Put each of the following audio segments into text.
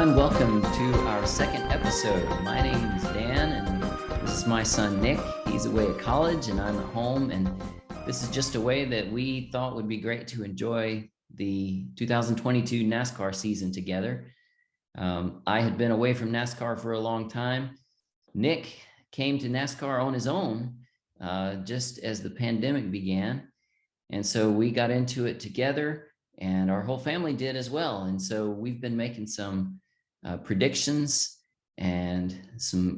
everyone. Welcome to our second episode. My name is Dan, and this is my son, Nick. He's away at college, and I'm at home. And this is just a way that we thought would be great to enjoy the 2022 NASCAR season together. I had been away from NASCAR for a long time. Nick came to NASCAR on his own just as the pandemic began. And so we got into it together, and our whole family did as well. And so we've been making some predictions, and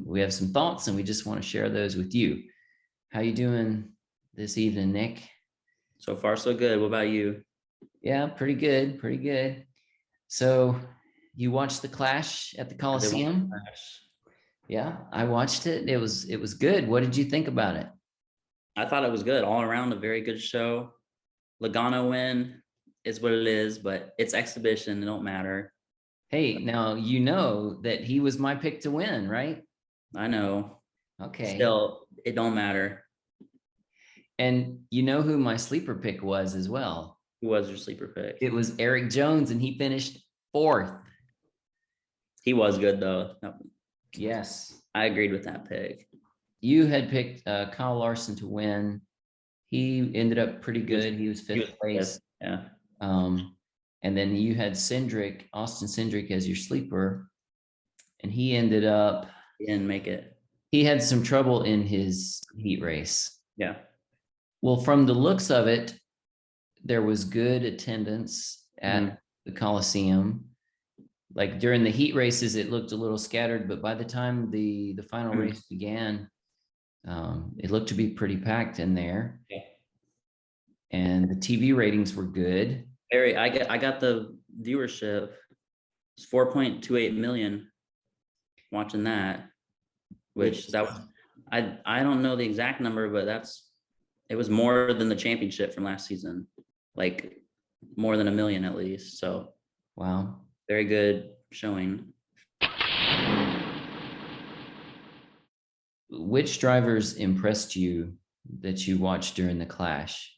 we have some thoughts, and we just want to share those with you. How you doing this evening, Nick? So far, so good. What about you? Yeah, pretty good, pretty good. So you watched the Clash at the Coliseum? Yeah, I watched it. It was good. What did you think about it? I thought it was good. All around, a very good show. Logano win is what it is, but it's exhibition. It don't matter. Hey, now you know that he was my pick to win, right? I know. Okay. Still, it don't matter. And you know who my sleeper pick was as well? Who was your sleeper pick? It was Eric Jones, and he finished 4th. He was good, though. Yes. I agreed with that pick. You had picked Kyle Larson to win. He ended up pretty good. He was 5th place. Yeah. And then you had Austin Cindric as your sleeper, and he ended up. He didn't make it. He had some trouble in his heat race. Yeah. Well, from the looks of it, there was good attendance at the Coliseum. Like during the heat races, it looked a little scattered, but by the time the final race began, it looked to be pretty packed in there. Yeah. And the TV ratings were good. I got the viewership. It's 4.28 million watching that, which that was, I don't know the exact number, but it was more than the championship from last season, like more than 1 million at least. So wow, very good showing. Which drivers impressed you that you watched during the Clash?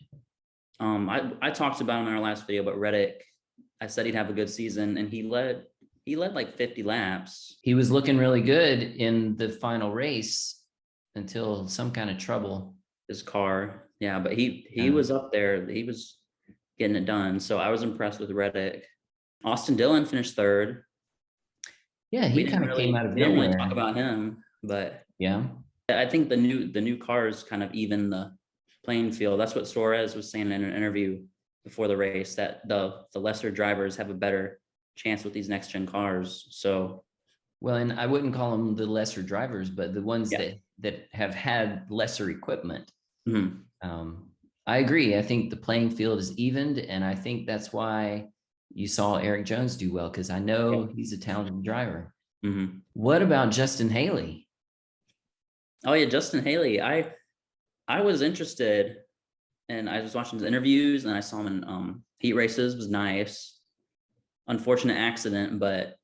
I talked about him in our last video, but Reddick, I said he'd have a good season, and he led like 50 laps. He was looking really good in the final race until some kind of trouble. His car, yeah, but he was up there. He was getting it done. So I was impressed with Reddick. Austin Dillon finished 3rd. Yeah, he kind of came out of nowhere. Didn't really talk about him, but yeah, I think the new cars kind of even the playing field. That's what Suarez was saying in an interview before the race, that the lesser drivers have a better chance with these next gen cars. So, well, and I wouldn't call them the lesser drivers, but the ones that have had lesser equipment. I agree. I think the playing field is evened, and I think that's why you saw Eric Jones do well, because I know he's a talented driver. What about Justin Haley? Oh yeah, Justin Haley. I was interested, and I was watching his interviews, and I saw him in heat races. It was nice. Unfortunate accident, but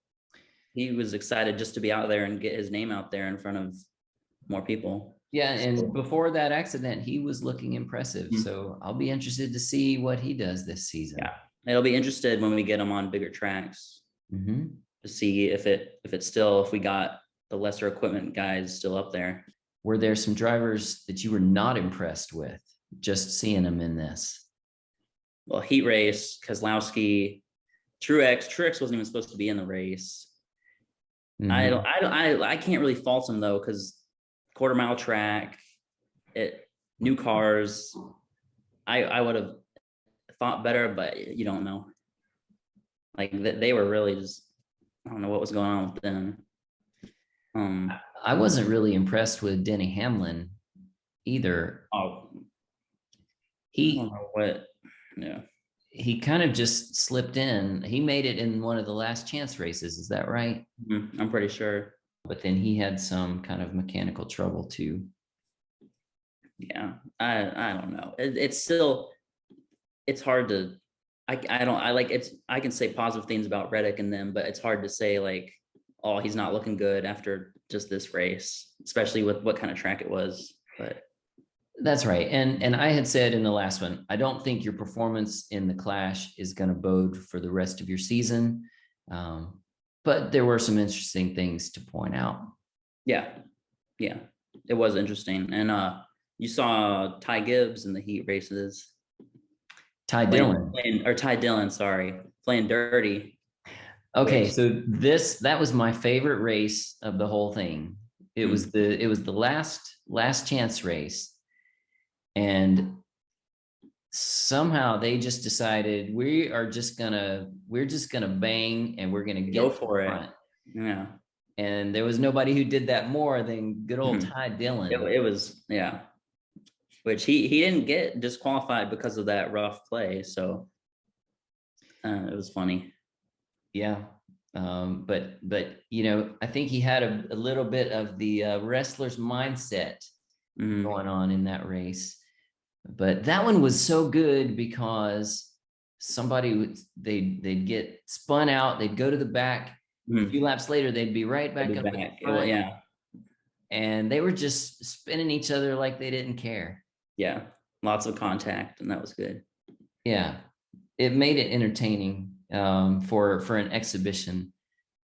he was excited just to be out there and get his name out there in front of more people. Yeah, and before that accident, he was looking impressive. So I'll be interested to see what he does this season. Yeah, it'll be interested when we get him on bigger tracks to see if we got the lesser equipment guys still up there. Were there some drivers that you were not impressed with just seeing them in this? Well, heat race, Keselowski, Truex wasn't even supposed to be in the race. I can't really fault him though, because quarter-mile track, new cars. I would have thought better, but you don't know. Like they were really just, I don't know what was going on with them. I wasn't really impressed with Denny Hamlin either. Oh, he I don't know what. Yeah, he kind of just slipped in. He made it in one of the last chance races. Is that right? I'm pretty sure. But then he had some kind of mechanical trouble too. Yeah, I don't know. It's hard to. I can say positive things about Reddick and them, but it's hard to say like, oh, he's not looking good after just this race, especially with what kind of track it was. But that's right. And I had said in the last one, I don't think your performance in the Clash is going to bode for the rest of your season. but there were some interesting things to point out. Yeah, yeah, it was interesting. And you saw Ty Gibbs in the heat races Ty Dillon. or Ty Dillon, sorry, playing dirty. Okay, Which so that was my favorite race of the whole thing. It was the last chance race, and somehow they just decided we're just gonna bang and we're gonna go get to for the it. front. Yeah. And there was nobody who did that more than good old Ty Dillon. It was, yeah. Which he didn't get disqualified because of that rough play. So it was funny. Yeah. But I think he had a little bit of the wrestler's mindset going on in that race. But that one was so good because they'd get spun out, they'd go to the back. A few laps later, they'd be right back up at the front. Yeah. And they were just spinning each other like they didn't care. Yeah. Lots of contact, and that was good. Yeah. It made it entertaining for an exhibition.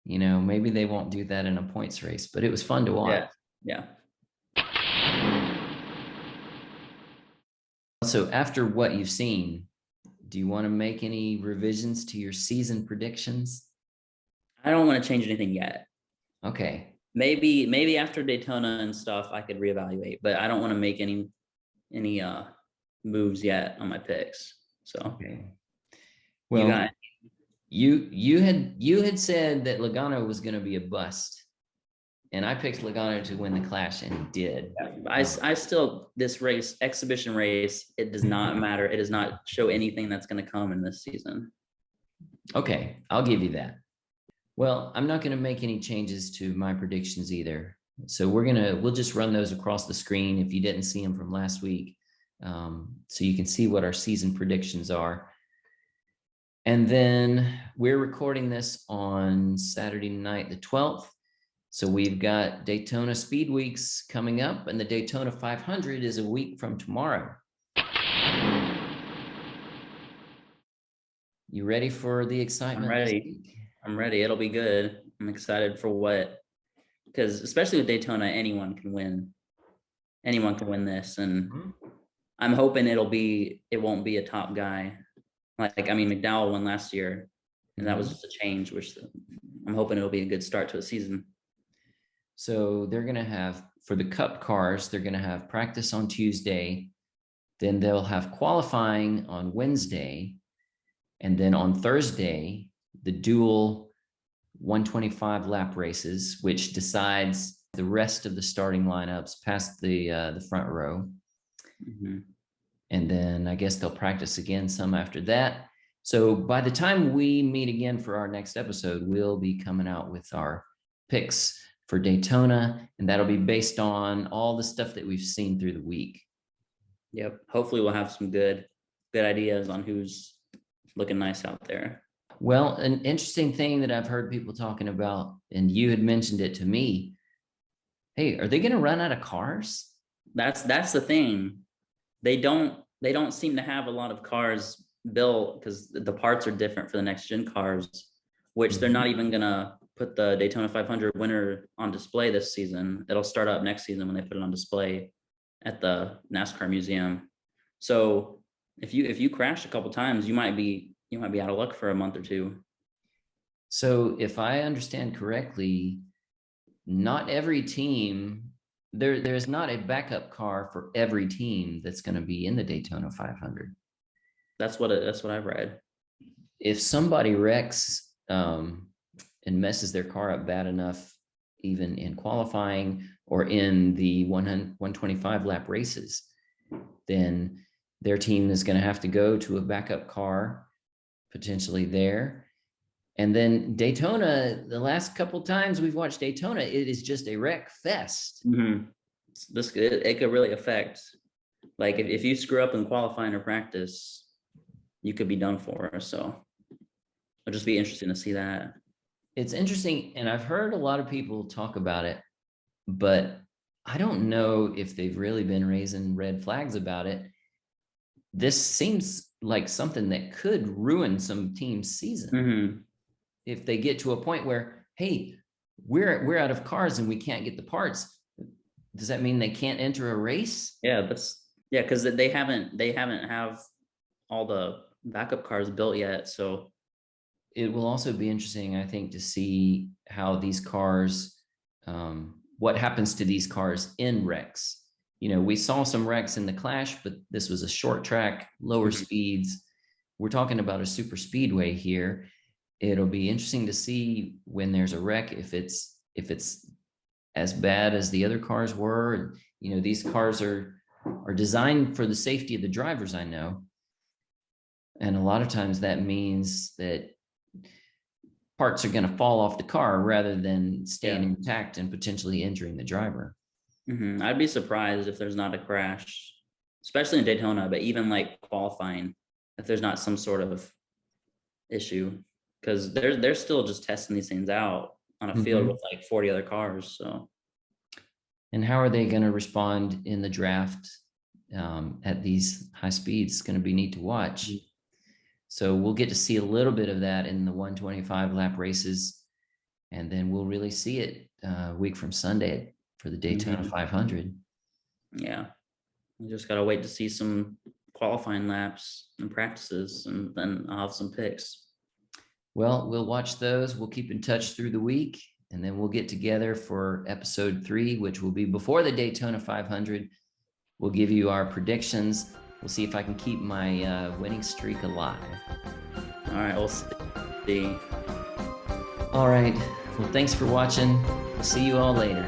Maybe they won't do that in a points race, but it was fun to watch. Yeah. So after what you've seen, do you want to make any revisions to your season predictions? I don't want to change anything yet. Okay. Maybe after Daytona and stuff, I could reevaluate, but I don't want to make any moves yet on my picks. So okay. Well, you had said that Logano was going to be a bust, and I picked Logano to win the Clash, and he did. I still, this race, exhibition race, it does not matter. It does not show anything that's going to come in this season. Okay, I'll give you that. Well, I'm not going to make any changes to my predictions either. So we'll just run those across the screen if you didn't see them from last week, so you can see what our season predictions are. And then we're recording this on Saturday night, the 12th. So we've got Daytona Speed Weeks coming up, and the Daytona 500 is a week from tomorrow. You ready for the excitement? I'm ready. It'll be good. I'm excited for because especially with Daytona, anyone can win. Anyone can win this. And I'm hoping it won't be a top guy. McDowell won last year, and that was just a change, which I'm hoping it'll be a good start to a season. So they're going to have, for the Cup cars, they're going to have practice on Tuesday. Then they'll have qualifying on Wednesday. And then on Thursday, the dual 125 lap races, which decides the rest of the starting lineups past the front row. And then I guess they'll practice again some after that. So by the time we meet again for our next episode, we'll be coming out with our picks for Daytona, and that'll be based on all the stuff that we've seen through the week. Yep. Hopefully we'll have some good ideas on who's looking nice out there. Well, an interesting thing that I've heard people talking about, and you had mentioned it to me. Hey, are they going to run out of cars? That's the thing. They don't seem to have a lot of cars built because the parts are different for the next gen cars, which they're not even gonna put the Daytona 500 winner on display this season. It'll start up next season when they put it on display at the NASCAR museum. So if you crash a couple times, you might be out of luck for a month or two. So if I understand correctly, not every team, there's not a backup car for every team that's going to be in the Daytona 500. That's what I've read. If somebody wrecks and messes their car up bad enough, even in qualifying or in the 125 lap races, then their team is going to have to go to a backup car potentially there. And then Daytona, the last couple times we've watched Daytona, it is just a wreck fest. It could really affect, like if you screw up in qualifying or practice, you could be done for. So it'll just be interesting to see that. It's interesting, and I've heard a lot of people talk about it, but I don't know if they've really been raising red flags about it. This seems like something that could ruin some teams' season. If they get to a point where hey, we're out of cars and we can't get the parts. Does that mean they can't enter a race? Yeah, yeah, because they haven't have all the backup cars built yet. So It will also be interesting, I think, to see how these cars, what happens to these cars in wrecks. We saw some wrecks in the Clash, but this was a short track, lower mhm, speeds. We're talking about a super speedway here. It'll be interesting to see when there's a wreck if it's as bad as the other cars were. These cars are designed for the safety of the drivers, I know. And a lot of times that means that parts are going to fall off the car rather than staying yeah, intact and potentially injuring the driver. I'd be surprised if there's not a crash, especially in Daytona, but even like qualifying, if there's not some sort of issue, because they're still just testing these things out on a field Mhm. with like 40 other cars. So And how are they going to respond in the draft at these high speeds? It's going to be neat to watch. mhm, So we'll get to see a little bit of that in the 125 lap races, and then we'll really see it a week from Sunday for the Daytona mhm, 500. yeah, we just gotta wait to see some qualifying laps and practices, and then I'll have some picks. Well, we'll watch those. We'll keep in touch through the week, and then we'll get together for episode 3, which will be before the Daytona 500. We'll give you our predictions. We'll see if I can keep my winning streak alive. All right, we'll see. All right. Well, thanks for watching. We'll see you all later.